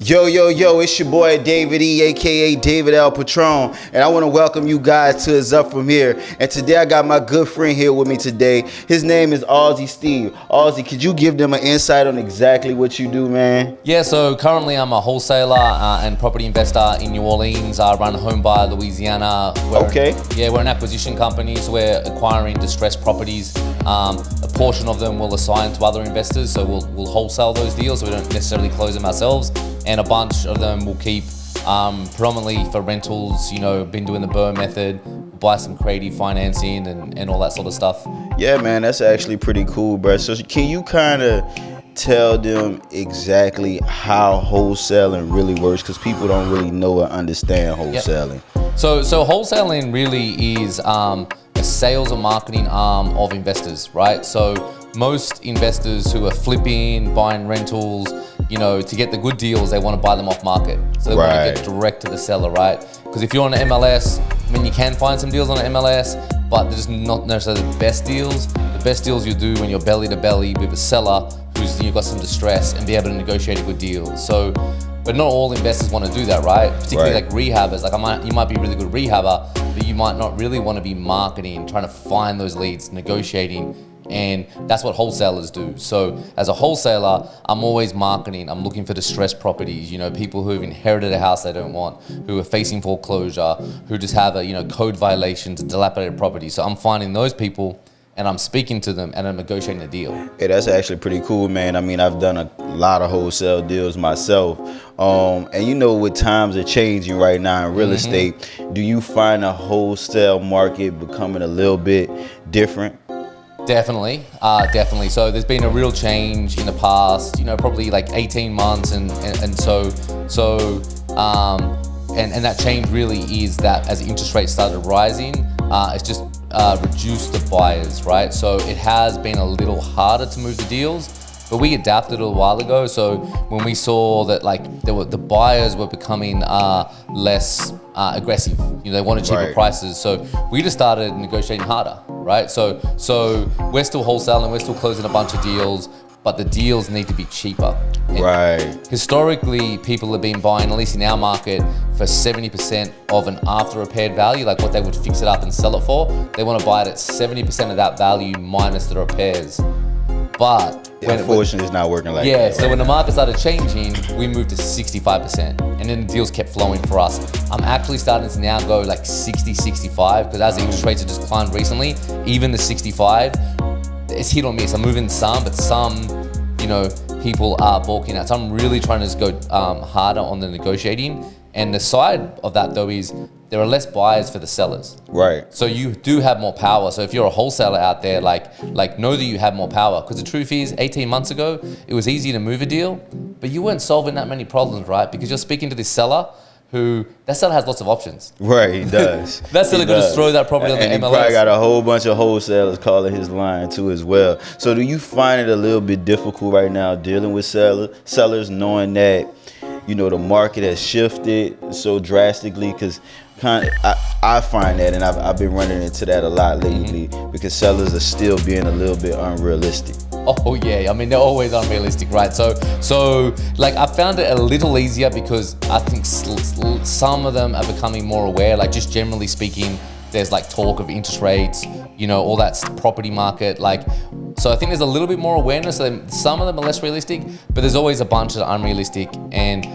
Yo, it's your boy David E, aka David L. Patron, and I want to welcome you guys to It's Up From Here. And today I got my good friend here with me today. His name is AUSI Steve. AUSI, could you give them an insight on exactly what you do, man? Yeah, so currently I'm a wholesaler and property investor in New Orleans. I run Home Buy Louisiana. We're an acquisition company, so we're acquiring distressed properties. A portion of them we'll assign to other investors, so we'll wholesale those deals, so we don't necessarily close them ourselves. And a bunch of them we'll keep predominantly for rentals, been doing the BRRRR method, buy some creative financing and all that sort of stuff. Yeah, man, that's actually pretty cool, bro. So can you kind of tell them exactly how wholesaling really works? Because people don't really know or understand wholesaling. Yep. So wholesaling really is a sales and marketing arm of investors, right? So most investors who are flipping, buying rentals, to get the good deals, they want to buy them off market. So they want to get direct to the seller, right? Because if you're on an MLS, you can find some deals on an MLS, but they're just not necessarily the best deals. The best deals you do when you're belly to belly with a seller who's you've got some distress and be able to negotiate a good deal. So, but not all investors want to do that, right? Particularly like rehabbers. Like you might be a really good rehabber, but you might not really want to be marketing, trying to find those leads, negotiating. And that's what wholesalers do. So as a wholesaler, I'm always marketing. I'm looking for distressed properties, people who have inherited a house they don't want, who are facing foreclosure, who just have code violations, dilapidated property. So I'm finding those people and I'm speaking to them and I'm negotiating a deal. Hey, that's actually pretty cool, man. I've done a lot of wholesale deals myself. And with times are changing right now in real estate, do you find the wholesale market becoming a little bit different? Definitely. So there's been a real change in the past, probably like 18 months, and that change really is that as interest rates started rising, it's just reduced the buyers, right? So it has been a little harder to move the deals. But we adapted a while ago. So when we saw that the buyers were becoming less aggressive, they wanted cheaper prices. So we just started negotiating harder, right? So we're still wholesaling, we're still closing a bunch of deals, but the deals need to be cheaper. And historically, people have been buying, at least in our market, for 70% of an after repaired value, like what they would fix it up and sell it for. They want to buy it at 70% of that value minus the repairs. But unfortunately, it's not working like that. So when the market started changing, we moved to 65%, and then the deals kept flowing for us. I'm actually starting to now go like 60, 65, because as the interest rates have just climbed recently, even the 65, it's hit or miss. I'm moving some, but some, people are balking out. So I'm really trying to just go harder on the negotiating. And the side of that though is there are less buyers for the sellers. Right. So you do have more power. So if you're a wholesaler out there, like know that you have more power. Because the truth is, 18 months ago, it was easy to move a deal, but you weren't solving that many problems, right? Because you're speaking to this seller that seller has lots of options. Right, he does. That seller could just throw that property on the MLS. And he probably got a whole bunch of wholesalers calling his line too as well. So do you find it a little bit difficult right now dealing with sellers knowing that the market has shifted so drastically? Because I find that, and I've been running into that a lot lately, because sellers are still being a little bit unrealistic. Oh yeah, they're always unrealistic, right? So I found it a little easier because I think some of them are becoming more aware. Like just generally speaking, there's talk of interest rates, all that property market. So I think there's a little bit more awareness. Some of them are less realistic, but there's always a bunch that are unrealistic. And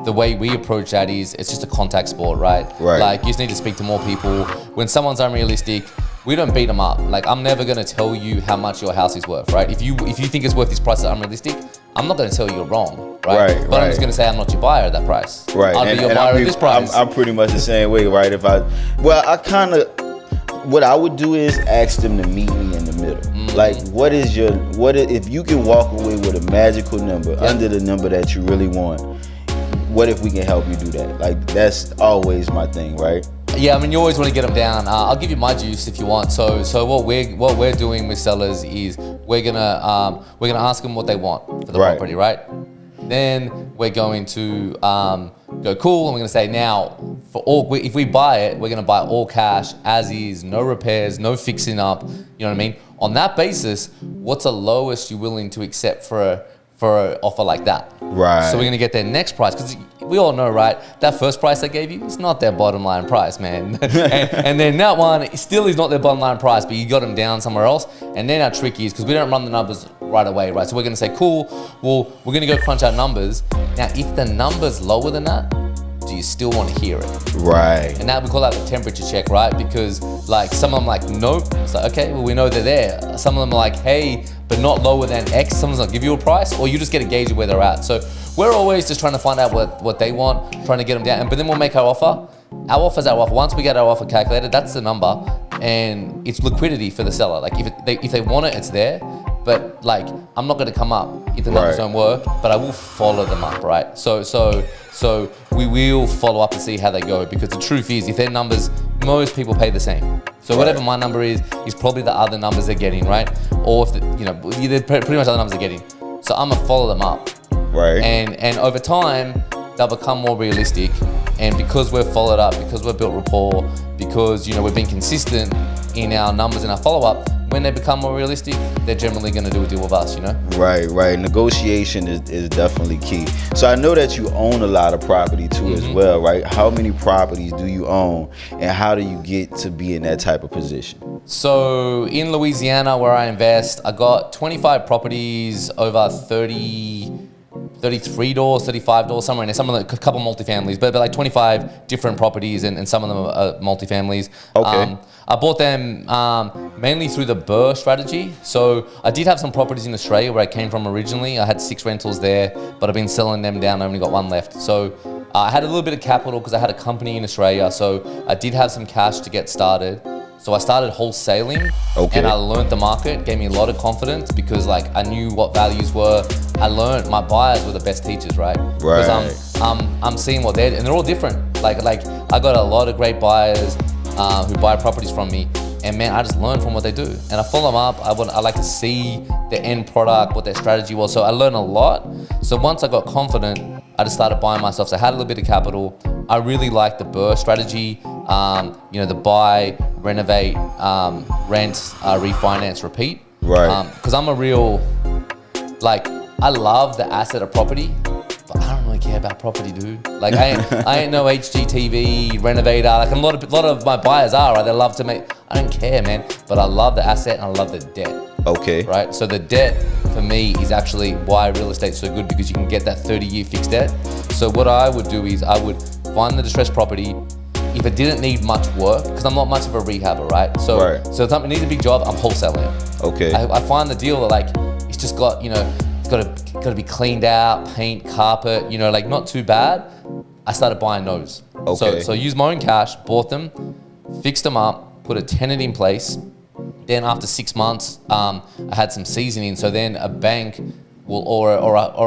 the way we approach that is it's just a contact sport, right? You just need to speak to more people. When someone's unrealistic, we don't beat them up. I'm never gonna tell you how much your house is worth, right? If you think it's worth this price that's unrealistic, I'm not gonna tell you you're wrong, right? But I'm just gonna say I'm not your buyer at that price. I'll be your buyer at this price. I'm pretty much the same way, right? What I would do is ask them to meet me in the middle. If you can walk away with a magical number under the number that you really want, what if we can help you do that? That's always my thing, right? Yeah, you always want to get them down. I'll give you my juice if you want. So what we're doing with sellers is we're gonna ask them what they want for the property, right? Then we're going to go cool, and we're gonna say now if we buy it, we're gonna buy all cash as is, no repairs, no fixing up. You know what I mean? On that basis, what's the lowest you're willing to accept for an offer like that? Right. So we're gonna get their next price, because we all know, right? That first price they gave you, it's not their bottom line price, man. and then that one still is not their bottom line price, but you got them down somewhere else. And then our trick is, because we don't run the numbers right away, right? So we're gonna say, cool, well, we're gonna go crunch our numbers. Now, if the number's lower than that, do you still want to hear it? Right. And that we call that the temperature check, right? Because like some of them like, nope. It's like, okay, well, we know they're there. Some of them are like, hey, but not lower than X. Someone's like, give you a price, or you just get a gauge of where they're at. So we're always just trying to find out what they want, trying to get them down. But then we'll make our offer. Our offer's our offer. Once we get our offer calculated, that's the number, and it's liquidity for the seller. Like if they want it, it's there. But like, I'm not going to come up if the numbers don't work, but I will follow them up, right? So we will follow up and see how they go, because the truth is, if their numbers, most people pay the same. So whatever my number is probably the other numbers they're getting, right? Or if they're pretty much the other numbers they're getting. So I'm gonna follow them up, right? And over time, they'll become more realistic. And because we've followed up, because we've built rapport, because we've been consistent in our numbers and our follow up, when they become more realistic, they're generally going to do a deal with us, Right. Negotiation is definitely key. So I know that you own a lot of property too as well, right? How many properties do you own, and how do you get to be in that type of position? So in Louisiana, where I invest, I got 25 properties, over 33 doors, 35 doors, somewhere in there. Some of them, a couple multifamilies, but like 25 different properties, and some of them are multifamilies. Okay. I bought them mainly through the BRRRR strategy. So I did have some properties in Australia where I came from originally. I had 6 rentals there, but I've been selling them down. I only got 1 left. So I had a little bit of capital because I had a company in Australia. So I did have some cash to get started. So I started wholesaling, and I learned the market, gave me a lot of confidence, because like I knew what values were. I learned my buyers were the best teachers, right? Because I'm seeing what and they're all different. Like I got a lot of great buyers who buy properties from me, and man, I just learn from what they do, and I follow them up. I like to see the end product, what their strategy was. So I learned a lot. So once I got confident, I just started buying myself. So I had a little bit of capital. I really like the BRRRR strategy. The buy, renovate, rent, refinance, repeat. Right. Because I'm a real, I love the asset of property, but I don't really care about property, dude. Like I ain't no HGTV renovator. Like a lot of my buyers are, right? They love to make. I don't care, man. But I love the asset and I love the debt. Okay. Right. So the debt for me is actually why real estate's so good, because you can get that 30-year fixed debt. So what I would do is I would find the distressed property. If it didn't need much work, because I'm not much of a rehabber, right? So if something needs a big job, I'm wholesaling it. Okay. I find the deal that like it's just got it's got to be cleaned out, paint, carpet, not too bad. I started buying those. Okay. So I used my own cash, bought them, fixed them up, put a tenant in place. Then after 6 months, I had some seasoning. So then a bank will, or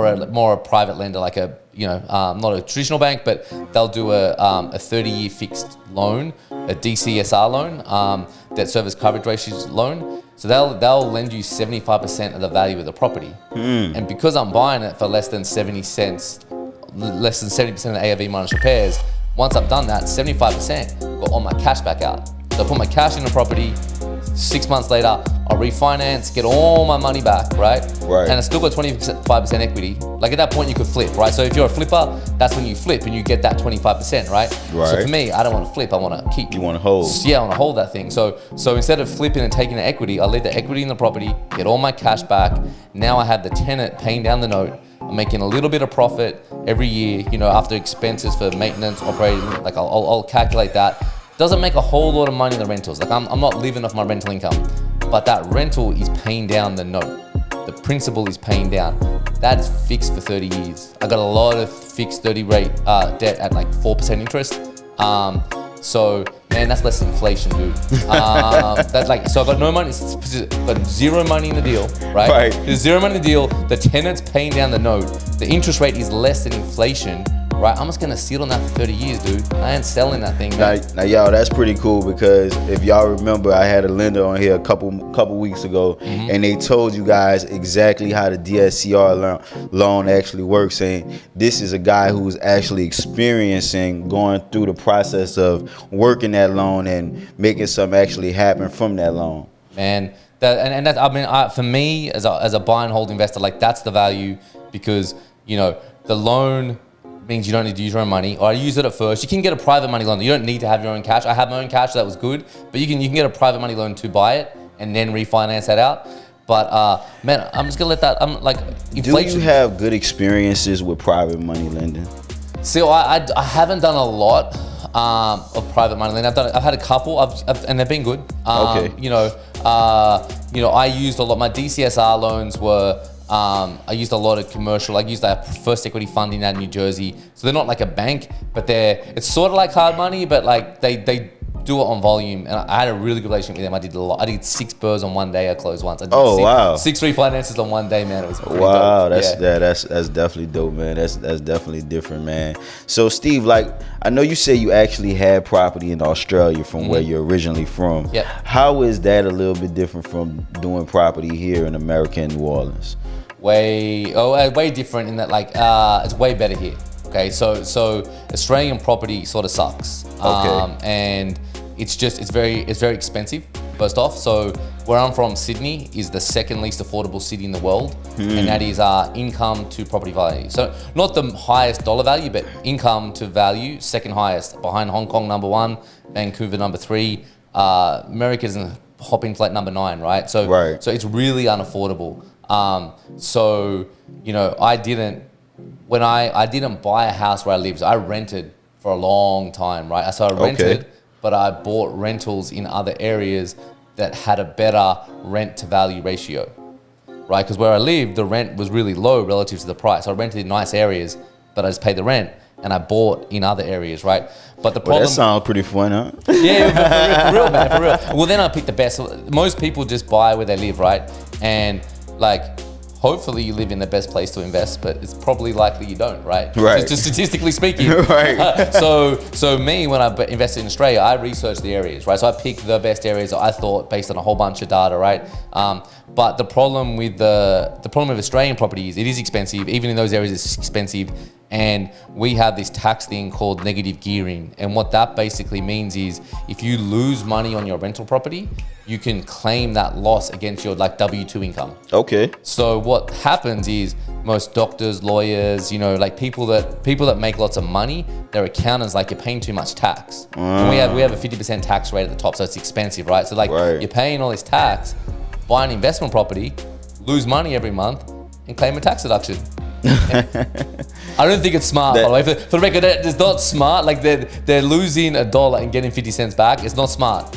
a more a private lender, like not a traditional bank, but they'll do a 30-year fixed loan, a DCSR loan, debt service coverage ratios loan. So they'll lend you 75% of the value of the property. And because I'm buying it for less than 70 cents, less than 70% of the ARV minus repairs, once I've done that, 75% got all my cash back out. So I put my cash in the property. 6 months later, I'll refinance, get all my money back, right? And I still got 25% equity. Like at that point, you could flip, right? So if you're a flipper, that's when you flip and you get that 25%, right? So for me, I don't want to flip. I want to keep. You want to hold. Yeah, I want to hold that thing. So instead of flipping and taking the equity, I leave the equity in the property, get all my cash back. Now I have the tenant paying down the note. I'm making a little bit of profit every year, after expenses for maintenance, operating. Like I'll calculate that. Doesn't make a whole lot of money in the rentals. Like I'm not living off my rental income, but that rental is paying down the note. The principal is paying down. That's fixed for 30 years. I got a lot of fixed 30 rate debt at like 4% interest. So man, that's less inflation, dude. That's like, so I got no money, but zero money in the deal, right? There's zero money in the deal. The tenant's paying down the note. The interest rate is less than inflation. Right, I'm just gonna sit on that for 30 years, dude. I ain't selling that thing, man. Now, y'all, that's pretty cool, because if y'all remember, I had a lender on here a couple weeks ago, and they told you guys exactly how the DSCR loan actually works. And this is a guy who's actually experiencing going through the process of working that loan and making something actually happen from that loan. Man, that's, for me as a buy and hold investor, like that's the value, because the loan means you don't need to use your own money, or I use it at first. You can get a private money loan. You don't need to have your own cash. I have my own cash, so that was good. But you can get a private money loan to buy it and then refinance that out. But man, I'm just gonna let that. I'm like, inflation. Do you have good experiences with private money lending? See, I haven't done a lot of private money lending. I've had a couple, and they've been good. Okay. I used a lot. My DCSR loans were. I used a lot of commercial. I used that first equity funding out in New Jersey. So they're not like a bank, but it's sort of like hard money, but like they do it on volume. And I had a really good relationship with them. I did a lot. I did 6 burrs on one day. I closed once. I did wow. 6 refinances on one day, man. It was pretty wow. dope. That's definitely dope, man. That's definitely different, man. So Steve, like, I know you say you actually had property in Australia from where you're originally from. Yep. How is that a little bit different from doing property here in America and New Orleans? Way different in that, like, it's way better here. Okay, so Australian property sort of sucks. Okay. And it's very expensive, first off. So where I'm from, Sydney is the second least affordable city in the world, and that is income to property value. So not the highest dollar value, but income to value, second highest, behind Hong Kong number 1, Vancouver number 3, America's hopping to like number 9, right? So it's really unaffordable. So I didn't buy a house where I lived. So I rented for a long time, right? So I rented, but I bought rentals in other areas that had a better rent to value ratio, right? Because where I lived, the rent was really low relative to the price. I rented in nice areas, but I just paid the rent, and I bought in other areas, right? But the problem... that sounds pretty fun, huh? Yeah, for real, man, for real. Well, then I picked the best. Most people just buy where they live, right? And like, hopefully you live in the best place to invest, but it's probably likely you don't, right? Right. Just statistically speaking. Right. So me, when I invested in Australia, I researched the areas, right? So I picked the best areas that I thought based on a whole bunch of data, right? But the problem with Australian properties, it is expensive. Even in those areas, it's expensive. And we have this tax thing called negative gearing. And what that basically means is if you lose money on your rental property, you can claim that loss against your like W-2 income. Okay. So what happens is most doctors, lawyers, like people that make lots of money, their accountants like, you're paying too much tax. And we have a 50% tax rate at the top, so it's expensive, right? So like you're paying all this tax, buy an investment property, lose money every month, and claim a tax deduction. I don't think it's smart, by the way. For the record, it's not smart. Like they're losing $1 and getting 50 cents back. It's not smart.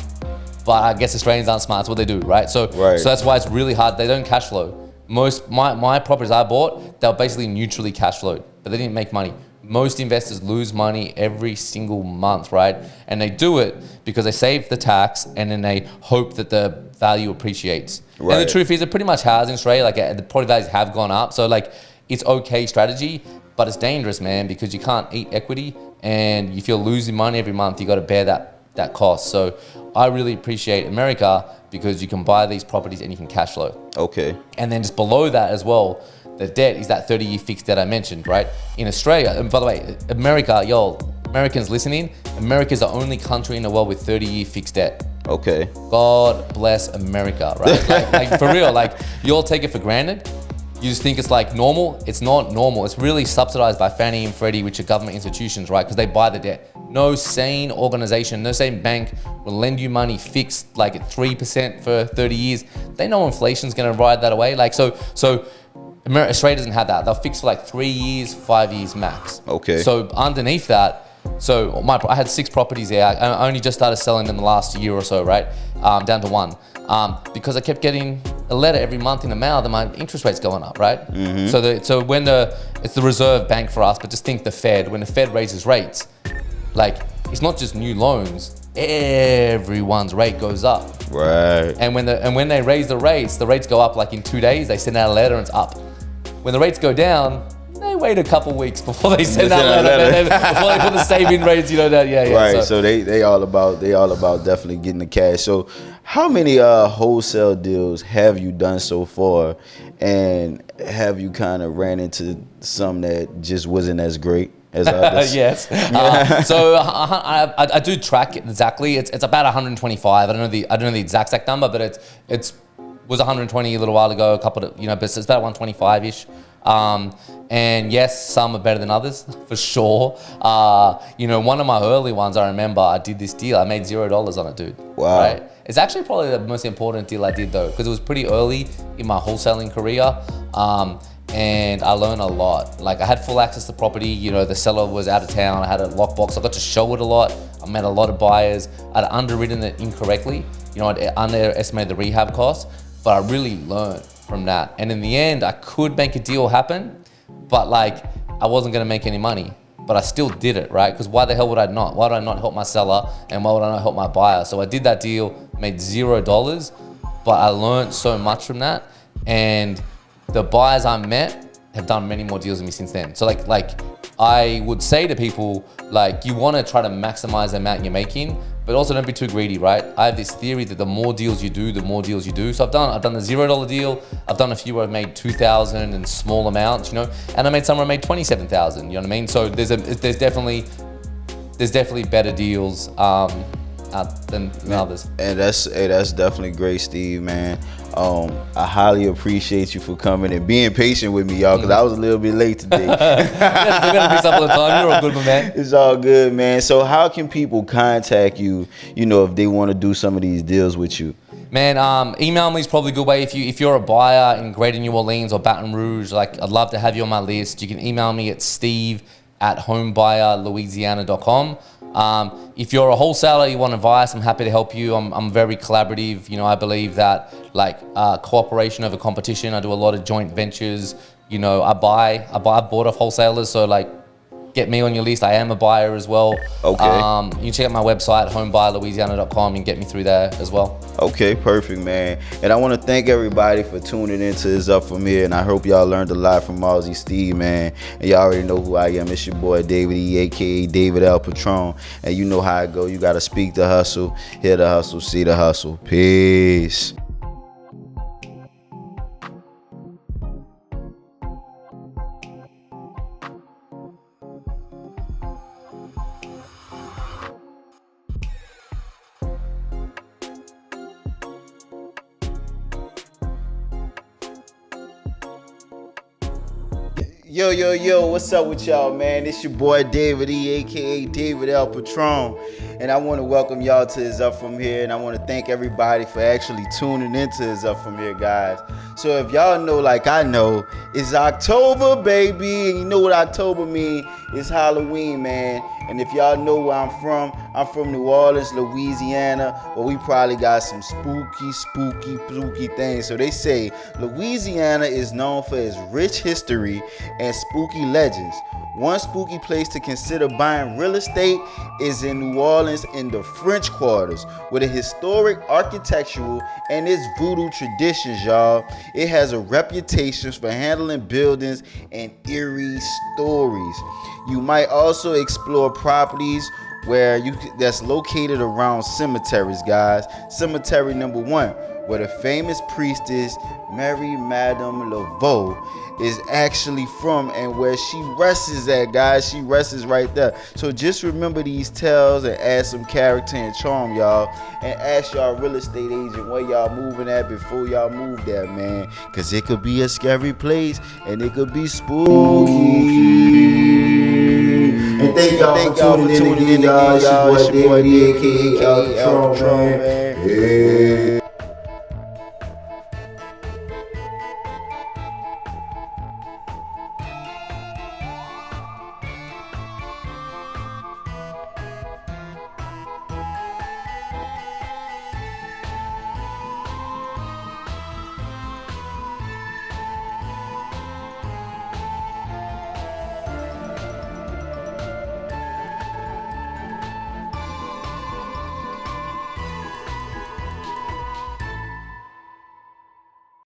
But I guess Australians aren't smart. It's what they do, right? So that's why it's really hard. They don't cash flow. Most my properties I bought, they were basically neutrally cash flowed, but they didn't make money. Most investors lose money every single month, right? And they do it because they save the tax and then they hope that the value appreciates. Right. And the truth is, it pretty much has in Australia. Like the property values have gone up, so like it's okay strategy, but it's dangerous, man, because you can't eat equity, and if you're losing money every month, you got to bear that cost. So I really appreciate America because you can buy these properties and you can cash flow. Okay. And then just below that as well, the debt is that 30-year fixed debt I mentioned, right? In Australia, and by the way, Americans listening, America's the only country in the world with 30-year fixed debt. Okay. God bless America, right? like for real, like you all take it for granted. You just think it's like normal. It's not normal. It's really subsidized by Fannie and Freddie, which are government institutions, right? Because they buy the debt. No sane organization, no sane bank will lend you money fixed like at 3% for 30 years. They know inflation's gonna ride that away. Like so Australia doesn't have that. They'll fix for like 3 years, 5 years max. Okay. So underneath that, I had 6 properties there. I only just started selling them the last year or so, right? Down to 1. Because I kept getting a letter every month in the mail that my interest rate's going up, right? Mm-hmm. So when it's the Reserve Bank for us, but just think the Fed, when the Fed raises rates, like it's not just new loans, everyone's rate goes up. Right. And when they raise the rates go up like in 2 days, they send out a letter and it's up. When the rates go down, they wait a couple weeks before they send out a letter. Before they put the saving rates, Right. So they all about definitely getting the cash. So how many wholesale deals have you done so far, and have you kind of ran into some that just wasn't as great as others? Yes. So I do track it exactly. It's about 125. I don't know the exact number, but it was 120 a little while ago. A couple of but it's about 125 ish. And yes, some are better than others, for sure. One of my early ones, I remember I did this deal. I made $0 on it, dude. Wow. Right? It's actually probably the most important deal I did, though, because it was pretty early in my wholesaling career. And I learned a lot. Like, I had full access to property. The seller was out of town. I had a lockbox. I got to show it a lot. I met a lot of buyers. I'd underwritten it incorrectly. I'd underestimated the rehab costs, but I really learned from that. And in the end, I could make a deal happen, but I wasn't gonna make any money. But I still did it, right? Because why the hell would I not? Why would I not help my seller, and why would I not help my buyer? So I did that deal, made $0, but I learned so much from that. And the buyers I met have done many more deals than me since then. So I would say to people, you want to try to maximize the amount you're making, but also don't be too greedy, right? I have this theory that the more deals you do, the more deals you do. So I've done the $0 deal. I've done a few where I've made 2,000 in small amounts, and I made some where I made 27,000. You know what I mean? So there's definitely better deals than others. And that's definitely great, Steve, man. I highly appreciate you for coming and being patient with me, y'all, because I was a little bit late today. Yeah, we're gonna mix up all the time. You're a good one, man. It's all good, man. So how can people contact you, if they want to do some of these deals with you? Man, email me is probably a good way. If you're a buyer in Greater New Orleans or Baton Rouge, I'd love to have you on my list. You can email me at steve@homebuyerlouisiana.com. If you're a wholesaler, you want advice, I'm happy to help you. I'm very collaborative. I believe that cooperation over competition. I do a lot of joint ventures. I bought off wholesalers, so get me on your list. I am a buyer as well. Okay. You can check out my website, homebuyerlouisiana.com, and get me through there as well. Okay, perfect, man. And I want to thank everybody for tuning into this Up From Here, and I hope y'all learned a lot from AUSI Steve, man. And y'all already know who I am. It's your boy David E, aka David L. Patron. And you know how it go. You got to speak the hustle, hear the hustle, see the hustle. Peace. Yo, what's up with y'all, man? It's your boy David E, aka David L. Patron. And I want to welcome y'all to His Up From Here. And I want to thank everybody for actually tuning into His Up From Here, guys. So if y'all know, like I know, it's October, baby. And you know what October mean? It's Halloween, man. And if y'all know where I'm from New Orleans, Louisiana, where we probably got some spooky things. So they say Louisiana is known for its rich history and spooky legends. One spooky place to consider buying real estate is in New Orleans in the French Quarters, with a historic architectural and its voodoo traditions, y'all. It has a reputation for handling buildings and eerie stories. You might also explore properties that's located around cemeteries, guys. Cemetery number 1, where the famous priestess Mary Madame Laveau is actually from, and where she rests at, guys. She rests right there. So just remember these tales and add some character and charm, y'all. And ask y'all real estate agent where y'all moving at before y'all move there, man. Cause it could be a scary place and it could be spooky. And thank y'all for tuning in, y'all. It's your boy David, aka Patron, man. Yeah.